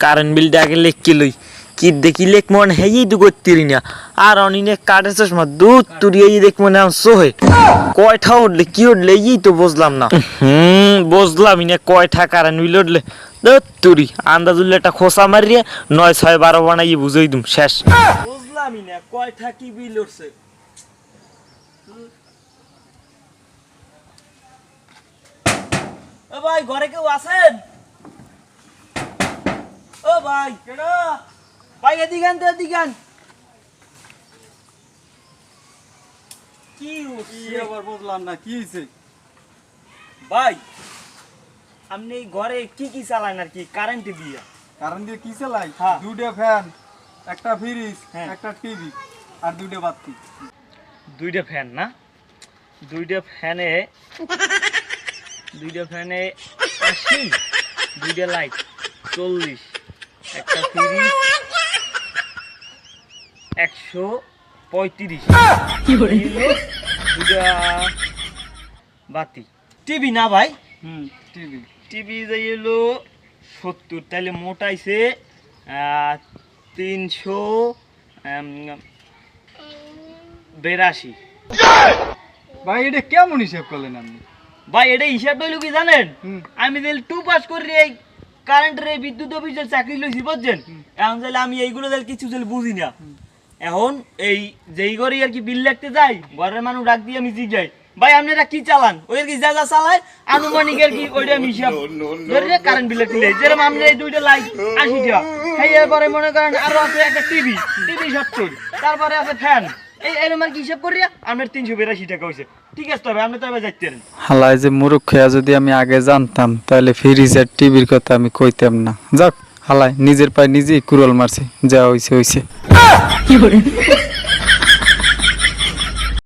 Current বিলটা আগে লেখকে লই কি দেখি লেখ মনে হেই তো করতেরি না আর অনিনে কাঠের চশমা দুধ তুরিয়ে দেখ মনে আনছো হে কয়টা উঠলে কি উঠলে এই তো বুঝলাম না বুঝলামই না কয়টা কারেন্ট বিল উঠলে দুধ তুরি আন্দাজ উঠলে একটা খোসা মারিয়ে 9 6 12 বানাই বুঝাই দুম শেষ বুঝলামই না কয়টা কি বিল উঠছে ও ভাই ঘরে কেউ আছেন ও ভাই কেন ভাই এদিকে আন কি আবার বুঝলাম না কি হইছে ভাই আপনি ঘরে কি কি চালান আর কি কারেন্ট দিয়ে কারণ দিয়ে কি চালাই হ্যাঁ। দুটো ফ্যান একটা ফ্রিজ হ্যাঁ। একটা টিভি আর দুটো বাতি দুইটা ফ্যান না দুইটা ফ্যানে 80 দুইটা লাইট 40 একটা ফ্রিজ 135 কি করে দুইটা বাতি টিভি না ভাই টিভি টিভি যাই হলো 70 তাহলে মোটাইছে 382 ভাই এটা কেমন হিসাব করলেন আপনি ভাই এটা হিসাব হইলো কি জানেন হুম। আমি তাহলে 2 পাস করি এই কারেন্টের এই বিদ্যুৎ অফিসের চাকরি লইছি বুঝছেন এখন তাহলে আমি এইগুলো তাহলে কিছু তাহলে বুঝি না এখন এই যেই ঘরে আর কি বিল লাগতে যাই ঘরের মানুষ ডাক দিয়ে আমি জিজ্ঞাই ভাই আপনারা কি চালান ওই কি যা যা চালায় আনুমানিক আর কি ওইটা আমি হিসাব ধরে কারেন্ট বিল লাগতে যেরকম আপনি এই দুইটা লাইট 80 টাকা এই এরপরে মনে করেন আরো আছে একটা টিভি 70 তারপরে আছে ফ্যান এই এরকম আর কি হিসাব করিয়া আপনার 382 টাকা হয়েছে ঠিক আছে তবে আপনি তবে যাইতেন হালাই যে মুরুখ খেয়া যদি আমি আগে জানতাম তাহলে ফ্রিজ আর টিভির কথা আমি কইতাম না যাক হালাই নিজের পায়ে নিজেই কুড়াল মারছে যা হইছে